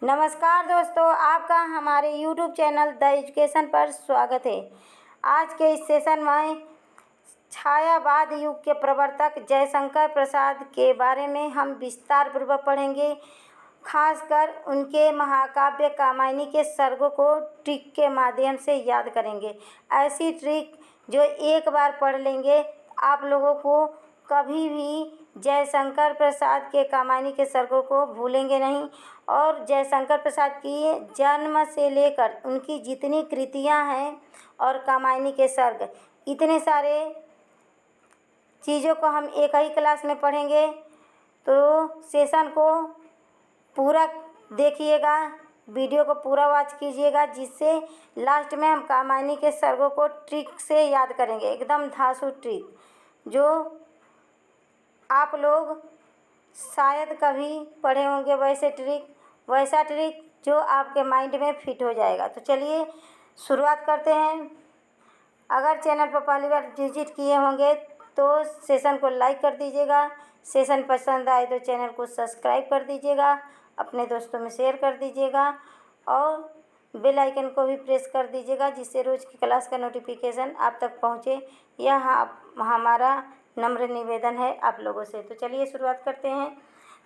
नमस्कार दोस्तों, आपका हमारे YouTube चैनल द एजुकेशन पर स्वागत है। आज के इस सेशन में छायावाद युग के प्रवर्तक जयशंकर प्रसाद के बारे में हम विस्तार पूर्वक पढ़ेंगे। खासकर उनके महाकाव्य कामायनी के सर्गों को ट्रिक के माध्यम से याद करेंगे। ऐसी ट्रिक जो एक बार पढ़ लेंगे आप लोगों को कभी भी जयशंकर प्रसाद के कामायनी के सर्गों को भूलेंगे नहीं। और जयशंकर प्रसाद की जन्म से लेकर उनकी जितनी कृतियां हैं और कामायनी के सर्ग, इतने सारे चीज़ों को हम एक ही क्लास में पढ़ेंगे। तो सेशन को पूरा देखिएगा, वीडियो को पूरा वॉच कीजिएगा, जिससे लास्ट में हम कामायनी के सर्गों को ट्रिक से याद करेंगे। एकदम धांसू ट्रिक जो आप लोग शायद कभी पढ़े होंगे, वैसा ट्रिक जो आपके माइंड में फिट हो जाएगा। तो चलिए शुरुआत करते हैं। अगर चैनल पर पहली बार विजिट किए होंगे तो सेशन को लाइक कर दीजिएगा। सेशन पसंद आए तो चैनल को सब्सक्राइब कर दीजिएगा, अपने दोस्तों में शेयर कर दीजिएगा और बेल आइकन को भी प्रेस कर दीजिएगा, जिससे रोज़ की क्लास का नोटिफिकेशन आप तक पहुँचे। यह हमारा नम्र निवेदन है आप लोगों से। तो चलिए शुरुआत करते हैं।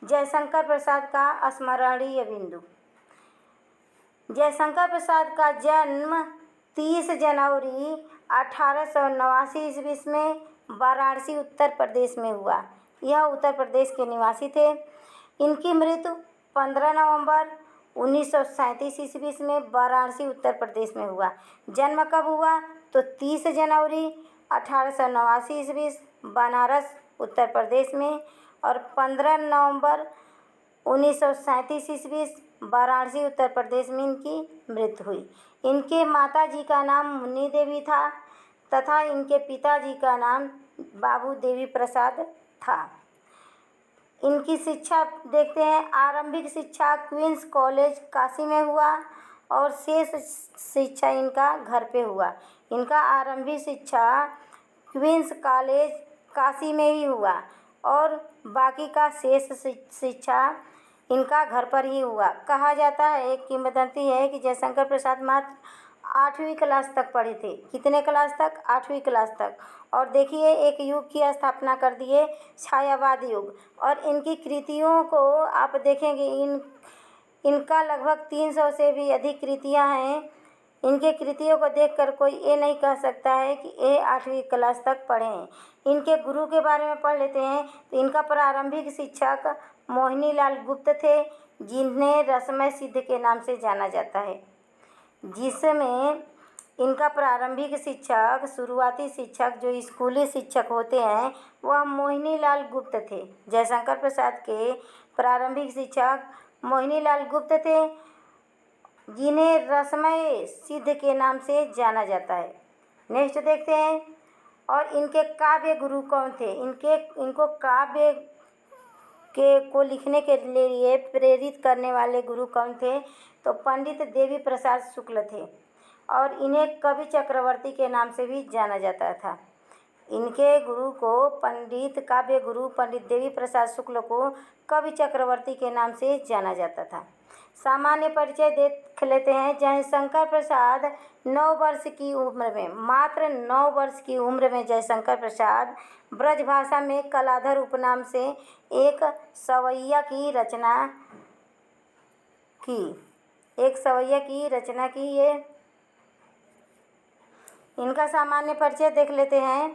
जयशंकर प्रसाद का स्मरणीय बिंदु। जयशंकर प्रसाद का जन्म 30 जनवरी 1889 ईस्वी में वाराणसी उत्तर प्रदेश में हुआ। यह उत्तर प्रदेश के निवासी थे। इनकी मृत्यु 15 नवंबर 1937 ईस्वी में वाराणसी उत्तर प्रदेश में हुआ। जन्म कब हुआ तो 30 जनवरी 1889 ईस्वी बनारस उत्तर प्रदेश में, और 15 नवंबर 1937 ईस्वी वाराणसी उत्तर प्रदेश में इनकी मृत्यु हुई। इनके माता जी का नाम मुन्नी देवी था तथा इनके पिताजी का नाम बाबू देवी प्रसाद था। इनकी शिक्षा देखते हैं। आरंभिक शिक्षा क्वींस कॉलेज काशी में हुआ और शेष शिक्षा इनका घर पे हुआ। इनका आरंभिक शिक्षा क्वींस कॉलेज काशी में ही हुआ और बाकी का शेष शिक्षा इनका घर पर ही हुआ। कहा जाता है, एक किंवदंती है कि जयशंकर प्रसाद मात्र 8वीं क्लास तक पढ़े थे। कितने क्लास तक? 8वीं क्लास तक। और देखिए एक युग की स्थापना कर दिए, छायावाद युग। और इनकी कृतियों को आप देखेंगे, इनका लगभग 300 से भी अधिक कृतियाँ हैं। इनके कृतियों को देखकर कोई ये नहीं कह सकता है कि ये 8वीं क्लास तक पढ़े हैं। इनके गुरु के बारे में पढ़ लेते हैं। तो इनका प्रारंभिक शिक्षक मोहिनी लाल गुप्त थे, जिन्हें रसमय सिद्ध के नाम से जाना जाता है। जिसमें इनका प्रारंभिक शिक्षक, शुरुआती शिक्षक जो स्कूली शिक्षक होते हैं, वह मोहिनी लाल गुप्त थे। जयशंकर प्रसाद के प्रारंभिक शिक्षक मोहिनी लाल गुप्त थे, जिन्हें रसमय सिद्ध के नाम से जाना जाता है। नेक्स्ट देखते हैं। और इनके काव्य गुरु कौन थे? इनको काव्य को लिखने के लिए प्रेरित करने वाले गुरु कौन थे? तो पंडित देवी प्रसाद शुक्ल थे और इन्हें कवि चक्रवर्ती के नाम से भी जाना जाता था। इनके गुरु को काव्य गुरु पंडित देवी प्रसाद शुक्ल को कवि चक्रवर्ती के नाम से जाना जाता था। सामान्य परिचय देख लेते हैं। जयशंकर प्रसाद 9 वर्ष की उम्र में, मात्र 9 वर्ष की उम्र में जयशंकर प्रसाद ब्रजभाषा में कलाधर उपनाम से एक सवैया की रचना की। ये इनका सामान्य परिचय देख लेते हैं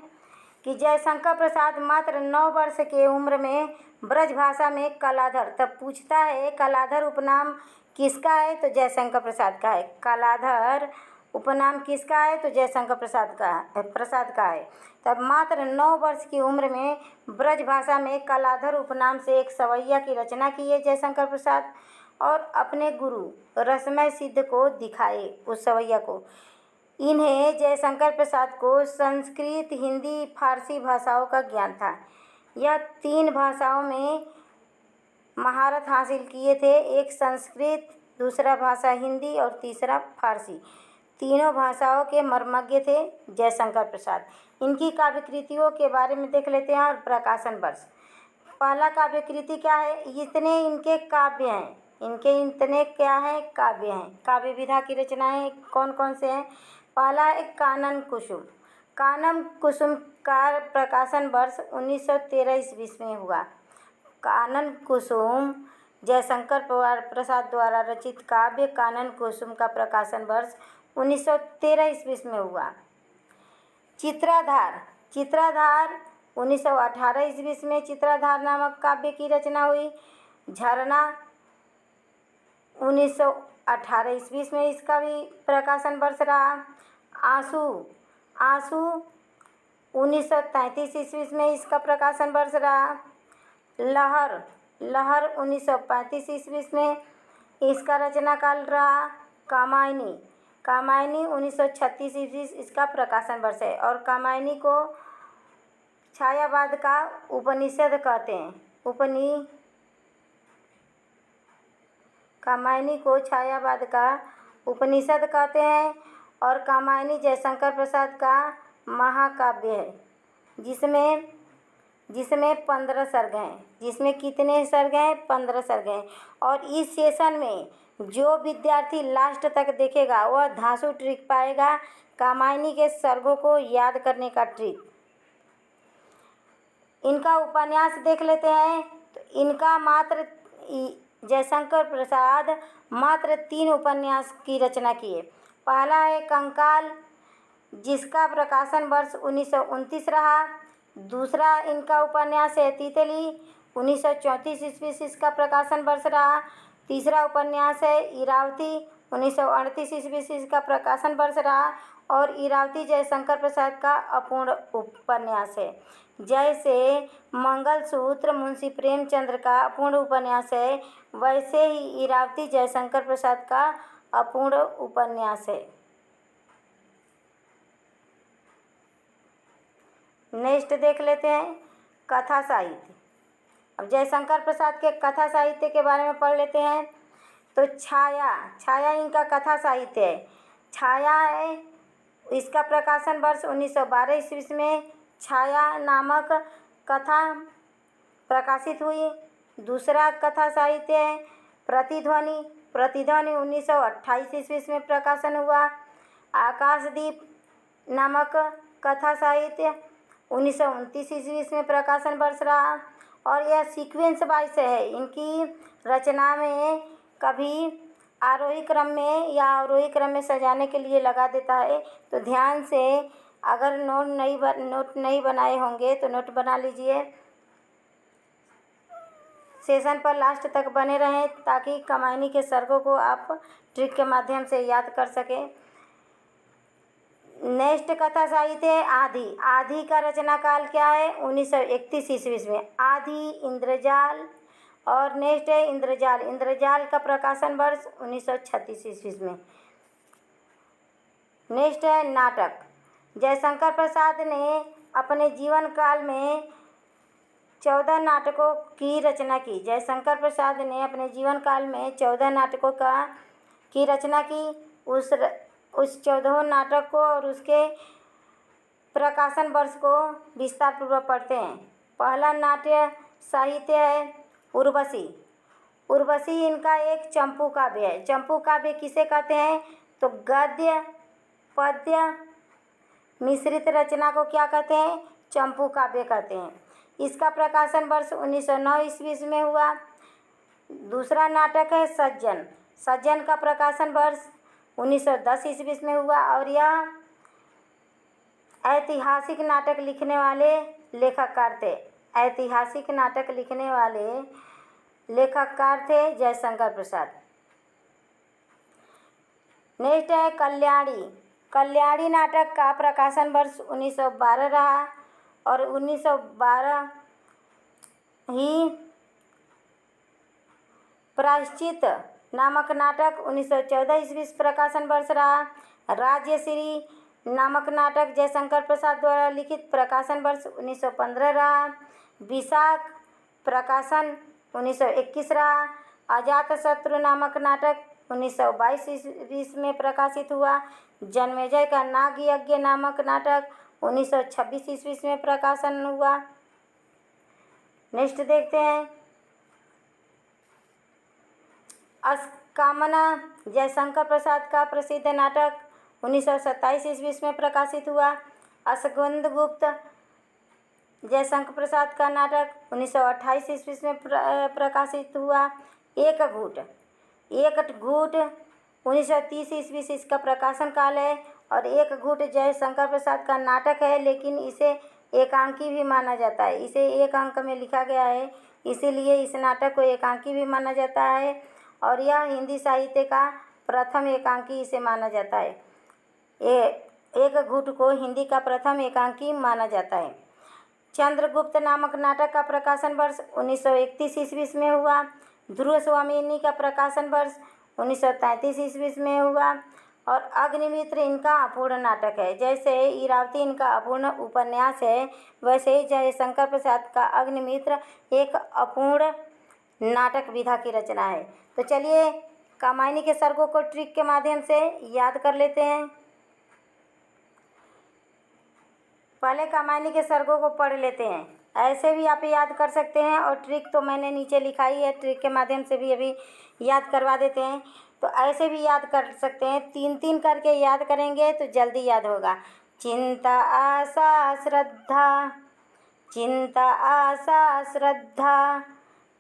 कि जयशंकर प्रसाद मात्र 9 वर्ष के उम्र में ब्रजभाषा में कलाधर। तब पूछता है कलाधर उपनाम किसका है? तो जयशंकर प्रसाद का है। कलाधर उपनाम किसका है? तो जयशंकर प्रसाद का है। तब मात्र 9 वर्ष की उम्र में ब्रजभाषा में कलाधर उपनाम से एक सवैया की रचना की है जयशंकर प्रसाद, और अपने गुरु रसमय सिद्ध को दिखाए उस सवैया को। इन्हें जयशंकर प्रसाद को संस्कृत, हिंदी, फारसी भाषाओं का ज्ञान था। यह 3 भाषाओं में महारत हासिल किए थे। एक संस्कृत, दूसरा भाषा हिंदी और तीसरा फारसी। तीनों भाषाओं के मर्मज्ञ थे जयशंकर प्रसाद। इनकी काव्य कृतियों के बारे में देख लेते हैं और प्रकाशन वर्ष। पहला काव्य कृति क्या है? इतने इनके काव्य हैं इनके इतने क्या हैं, काव्य हैं। काव्य विधा की रचनाएं कौन कौन से हैं? पहला है कानन कुसुम। कानन कुसुम का प्रकाशन वर्ष 1913 ईस्वी में हुआ। कानन कुसुम जयशंकर प्रसाद द्वारा रचित काव्य कानन कुसुम का प्रकाशन वर्ष 1913 ईस्वी में हुआ। चित्राधार 1918 ईस्वी में चित्राधार नामक काव्य की रचना हुई। झरना 1918 ईस्वी में इसका भी प्रकाशन वर्ष रहा। आंसू 1933 ईस्वी में इसका प्रकाशन वर्ष रहा। लहर 1935 ईस्वी में इसका रचना काल रहा। कामायनी 1936 ईस्वी इसका प्रकाशन वर्ष है। और कामायनी को छायावाद का उपनिषद कहते हैं। कामायनी को छायावाद का उपनिषद कहते हैं। और कामायनी जयशंकर प्रसाद का महाकाव्य है, जिसमें 15 सर्ग हैं। जिसमें कितने सर्ग हैं? 15 सर्ग हैं। और इस सेशन में जो विद्यार्थी लास्ट तक देखेगा वह धांसू ट्रिक पाएगा, कामायनी के सर्गों को याद करने का ट्रिक। इनका उपन्यास देख लेते हैं। तो इनका जयशंकर प्रसाद मात्र 3 उपन्यास की रचना किए। पहला है कंकाल, जिसका प्रकाशन वर्ष 1929 रहा। दूसरा इनका उपन्यास है तितली, 1934 ईस्वी से इसका प्रकाशन वर्ष रहा। तीसरा उपन्यास है इरावती, 1938 ईस्वी से इसका प्रकाशन वर्ष रहा। और इरावती जयशंकर प्रसाद का अपूर्ण उपन्यास है। जैसे मंगलसूत्र मुंशी प्रेमचंद्र का अपूर्ण उपन्यास है, वैसे ही इरावती जयशंकर प्रसाद का अपूर्ण उपन्यास है। नेक्स्ट देख लेते हैं कथा साहित्य। अब जयशंकर प्रसाद के कथा साहित्य के बारे में पढ़ लेते हैं। तो छाया इनका कथा साहित्य है। छाया है, इसका प्रकाशन वर्ष 1912 ईस्वी में छाया नामक कथा प्रकाशित हुई। दूसरा कथा साहित्य है प्रतिध्वनि 1928 ईस्वी में प्रकाशन हुआ। आकाशदीप नामक कथा साहित्य 1929 ईस्वी में प्रकाशन वर्ष रहा। और यह सीक्वेंस वाइज है। इनकी रचना में कभी आरोही क्रम में या अवरोही क्रम में सजाने के लिए लगा देता है। तो ध्यान से, अगर नोट नहीं बनाए होंगे तो नोट बना लीजिए। सेशन पर लास्ट तक बने रहें ताकि कामायनी के सर्गों को आप ट्रिक के माध्यम से याद कर सकें। नेक्स्ट कथा साहित्य है आधी का रचना काल क्या है? 1931 ईस्वी में आधी, इंद्रजाल। और नेक्स्ट है इंद्रजाल का प्रकाशन वर्ष 1936 ईस्वी में। नेक्स्ट है नाटक। जयशंकर प्रसाद ने अपने जीवन काल में 14 नाटकों की रचना की। जयशंकर प्रसाद ने अपने जीवन काल में 14 नाटकों की रचना की। उस 14 नाटक को और उसके प्रकाशन वर्ष को विस्तार पूर्वक पढ़ते हैं। पहला नाट्य साहित्य है उर्वशी इनका एक चंपू काव्य है। चंपू काव्य किसे कहते हैं? तो गद्य पद्य मिश्रित रचना को क्या कहते हैं? चंपू काव्य कहते हैं। इसका प्रकाशन वर्ष 1909 ईस्वी में हुआ। दूसरा नाटक है सज्जन का प्रकाशन वर्ष 1910 ईस्वी में हुआ। और यह ऐतिहासिक नाटक लिखने वाले लेखककार थे। ऐतिहासिक नाटक लिखने वाले लेखककार थे जयशंकर प्रसाद। नेक्स्ट है कल्याणी नाटक का प्रकाशन वर्ष 1912 रहा। और 1912 ही प्रायश्चित नामक नाटक 1914 ईस्वी प्रकाशन वर्ष रहा। राज्यश्री नामक नाटक जयशंकर प्रसाद द्वारा लिखित प्रकाशन वर्ष 1915 रहा। विशाख प्रकाशन 1921 रहा। अजातशत्रु नामक नाटक 1922 ईस्वी में प्रकाशित हुआ। जन्मेजय का नाग यज्ञ नामक नाटक 1926 ईस्वी में प्रकाशन हुआ। नेक्स्ट देखते हैं अष्टकामना जयशंकर प्रसाद का प्रसिद्ध नाटक 1927 ईस्वी में प्रकाशित हुआ। असगंध गुप्त जयशंकर प्रसाद का नाटक 1928 ईस्वी में प्रकाशित हुआ। एक घूट 1930 ईस्वी से इसका प्रकाशन काल है और एक घूट जयशंकर प्रसाद का नाटक है, लेकिन इसे एकांकी भी माना जाता है। इसे एक अंक में लिखा गया है, इसीलिए इस नाटक को एकांकी भी माना जाता है और यह हिंदी साहित्य का प्रथम एकांकी इसे माना जाता है। एक घूट को हिंदी का प्रथम एकांकी माना जाता है। चंद्रगुप्त नामक नाटक का प्रकाशन वर्ष 1931 ईस्वी में हुआ। ध्रुव स्वामिनी का प्रकाशन वर्ष 1933 ईस्वी में हुआ और अग्निमित्र इनका अपूर्ण नाटक है। जैसे इरावती इनका अपूर्ण उपन्यास है, वैसे ही जयशंकर प्रसाद का अग्निमित्र एक अपूर्ण नाटक विधा की रचना है। तो चलिए कामायनी के सर्गों को ट्रिक के माध्यम से याद कर लेते हैं। पहले कामायनी के सर्गों को पढ़ लेते हैं। ऐसे भी आप याद कर सकते हैं और ट्रिक तो मैंने नीचे लिखा ही है, ट्रिक के माध्यम से भी अभी याद करवा देते हैं। तो ऐसे भी याद कर सकते हैं, 3-3 करके याद करेंगे तो जल्दी याद होगा। चिंता आशा श्रद्धा, चिंता आशा श्रद्धा,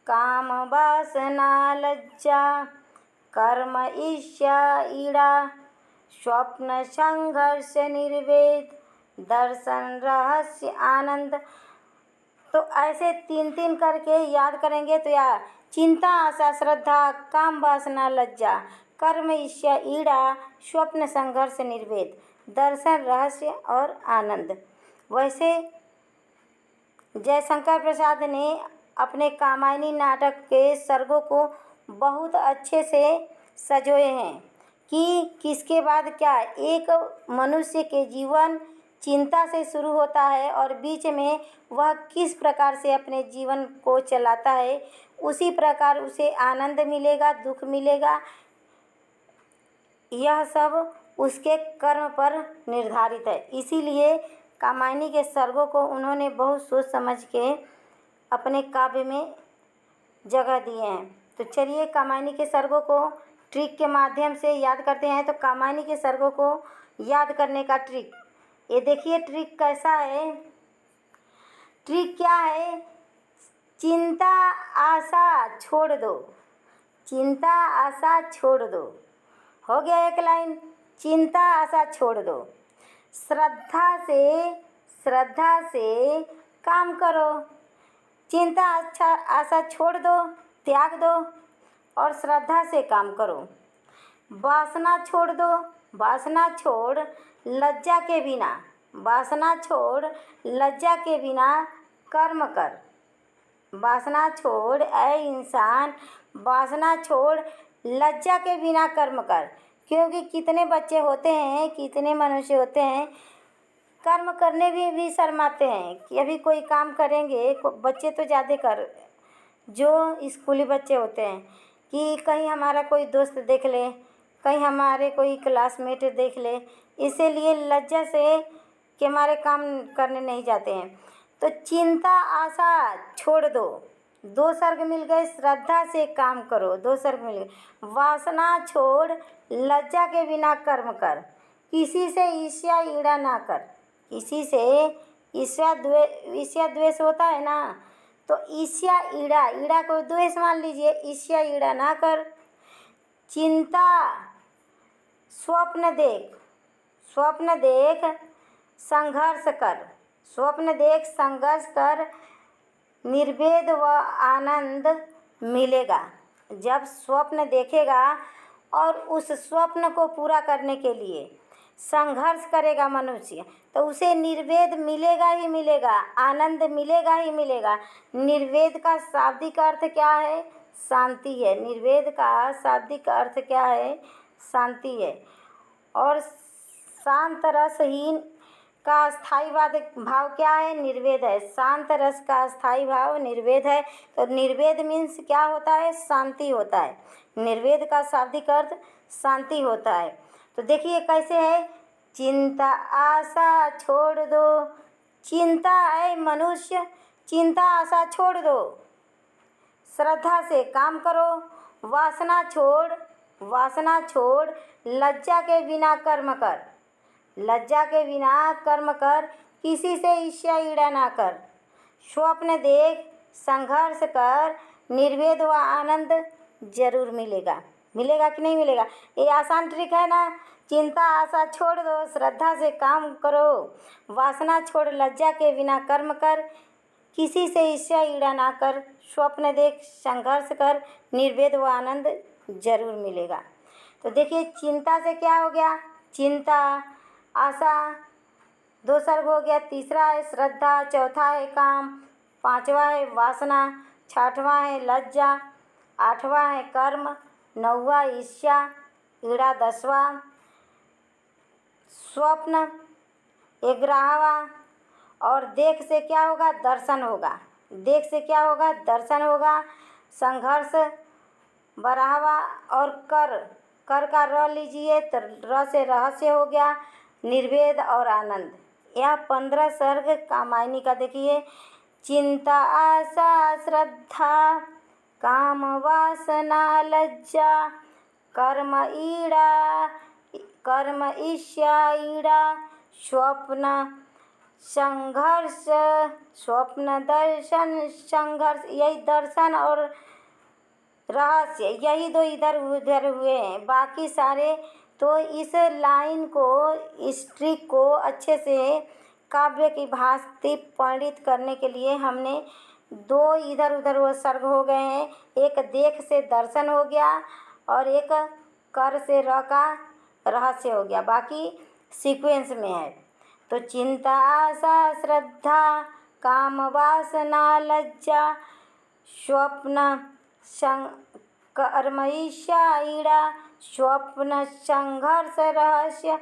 काम वासना लज्जा, कर्म ईर्ष्या ईड़ा, स्वप्न संघर्ष निर्वेद, दर्शन रहस्य आनंद। तो ऐसे 3-3 करके याद करेंगे तो यार चिंता आशा श्रद्धा, काम वासना लज्जा, कर्म ईर्ष्या ईड़ा, स्वप्न संघर्ष निर्वेद, दर्शन रहस्य और आनंद। वैसे जयशंकर प्रसाद ने अपने कामायनी नाटक के सर्गों को बहुत अच्छे से सजोए हैं कि किसके बाद क्या। एक मनुष्य के जीवन चिंता से शुरू होता है और बीच में वह किस प्रकार से अपने जीवन को चलाता है, उसी प्रकार उसे आनंद मिलेगा, दुख मिलेगा। यह सब उसके कर्म पर निर्धारित है। इसीलिए कामायनी के सर्गों को उन्होंने बहुत सोच समझ के अपने काव्य में जगह दिए हैं। तो चलिए कामायनी के सर्गों को ट्रिक के माध्यम से याद करते हैं। तो कामायनी के सर्गों को याद करने का ट्रिक, ये देखिए ट्रिक कैसा है। ट्रिक क्या है? चिंता आशा छोड़ दो, चिंता आशा छोड़ दो। हो गया एक लाइन, चिंता आशा छोड़ दो। श्रद्धा से काम करो, चिंता आशा छोड़ दो, त्याग दो और श्रद्धा से काम करो। वासना छोड़ दो, वासना छोड़ लज्जा के बिना, वासना छोड़ लज्जा के बिना कर्म कर। वासना छोड़ ऐ इंसान, वासना छोड़ लज्जा के बिना कर्म कर। क्योंकि कितने बच्चे होते हैं, कितने मनुष्य होते हैं कर्म करने भी शर्माते हैं कि अभी कोई काम करेंगे। बच्चे तो ज़्यादा कर, जो स्कूली बच्चे होते हैं कि कहीं हमारा कोई दोस्त देख ले, कहीं हमारे कोई क्लासमेट देख ले, इसीलिए लज्जा से कि हमारे काम करने नहीं जाते हैं। तो चिंता आशा छोड़ दो, 2 सर्ग मिल गए। श्रद्धा से काम करो, 2 सर्ग मिल गए। वासना छोड़ लज्जा के बिना कर्म कर, किसी से ईर्ष्या ईड़ा ना कर। किसी से ईर्ष्या द्वेष होता है ना, तो ईर्ष्या ईड़ा को द्वेष मान लीजिए, ईर्ष्या ईड़ा ना कर। चिंता स्वप्न देख संघर्ष कर, स्वप्न देख संघर्ष कर, निर्वेद व आनंद मिलेगा। जब स्वप्न देखेगा और उस स्वप्न को पूरा करने के लिए संघर्ष करेगा मनुष्य, तो उसे निर्वेद मिलेगा ही मिलेगा, आनंद मिलेगा ही मिलेगा। निर्वेद का शाब्दिक अर्थ क्या है? शांति है। निर्वेद का शाब्दिक अर्थ क्या है? शांति है। और शांत रसहीन का स्थायी भाव क्या है? निर्वेद है। शांत रस का स्थायी भाव निर्वेद है। तो निर्वेद मीन्स क्या होता है? शांति होता है। निर्वेद का शाब्दिक अर्थ शांति होता है। तो देखिए कैसे है, चिंता आशा छोड़ दो, चिंता है मनुष्य, चिंता आशा छोड़ दो, श्रद्धा से काम करो, वासना छोड़ लज्जा के बिना कर्म कर। लज्जा के बिना कर्म कर, किसी से ईर्ष्या ईड़ा ना कर। स्वप्न देख, संघर्ष कर, निर्वेद व आनंद जरूर मिलेगा। मिलेगा कि नहीं मिलेगा? ये आसान ट्रिक है ना। चिंता आशा छोड़ दो, श्रद्धा से काम करो। वासना छोड़ लज्जा के बिना कर्म कर, किसी से ईर्ष्या ईड़ा ना कर। स्वप्न देख, संघर्ष कर, निर्वेद व आनंद जरूर मिलेगा। तो देखिए, चिंता से क्या हो गया? चिंता, आशा, 2 सर्ग हो गया। तीसरा है श्रद्धा, चौथा है काम, पांचवा है वासना, छठवां है लज्जा, आठवां है कर्म, नौवां ईर्ष्या ईड़ा, 10वां स्वप्न, 11वां। और देख से क्या होगा? दर्शन होगा। देख से क्या होगा? दर्शन होगा। संघर्ष 12वां। और कर का र लीजिए तो र से रहस्य हो गया, निर्वेद और आनंद। यह 15 सर्ग कामायनी का देखिए। चिंता आशा श्रद्धा, काम वासना लज्जा, कर्म ईर्ष्या ईड़ा, स्वप्न संघर्ष, स्वप्न दर्शन संघर्ष, यही दर्शन और रहस्य, यही 2 इधर उधर हुए हैं। बाकी सारे तो इस लाइन को, इस ट्रिक को अच्छे से काव्य की भांति पंडित करने के लिए हमने 2 इधर उधर वो सर्ग हो गए हैं। एक देख से दर्शन हो गया और एक कर से र का रहस्य हो गया। बाकी सीक्वेंस में है। तो चिंता आशा श्रद्धा, काम वासना लज्जा, स्वप्न कर्म ईर्ष्या ईड़ा, स्वप्न संघर्ष रहस्य,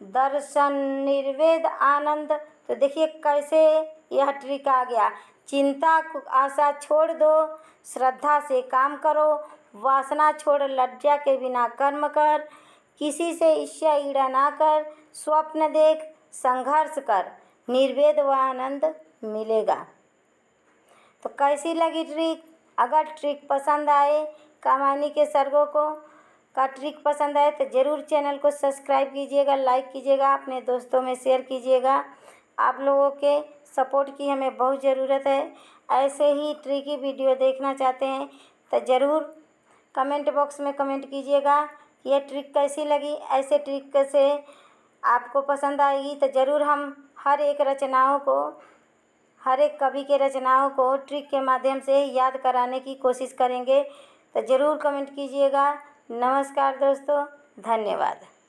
दर्शन निर्वेद आनंद। तो देखिए कैसे यह ट्रिक आ गया। चिंता आशा छोड़ दो, श्रद्धा से काम करो, वासना छोड़ लज्जा के बिना कर्म कर, किसी से ईर्ष्या ईड़ा ना कर, स्वप्न देख, संघर्ष कर, निर्वेद व आनंद मिलेगा। तो कैसी लगी ट्रिक? अगर ट्रिक पसंद आए, कामायनी के सर्गों का ट्रिक पसंद आए तो ज़रूर चैनल को सब्सक्राइब कीजिएगा, लाइक कीजिएगा, अपने दोस्तों में शेयर कीजिएगा। आप लोगों के सपोर्ट की हमें बहुत ज़रूरत है। ऐसे ही ट्रिकी वीडियो देखना चाहते हैं तो ज़रूर कमेंट बॉक्स में कमेंट कीजिएगा कि यह ट्रिक कैसी लगी। ऐसे ट्रिक से आपको पसंद आएगी तो ज़रूर हम हर एक कवि के रचनाओं को ट्रिक के माध्यम से याद कराने की कोशिश करेंगे। तो ज़रूर कमेंट कीजिएगा। नमस्कार दोस्तों, धन्यवाद।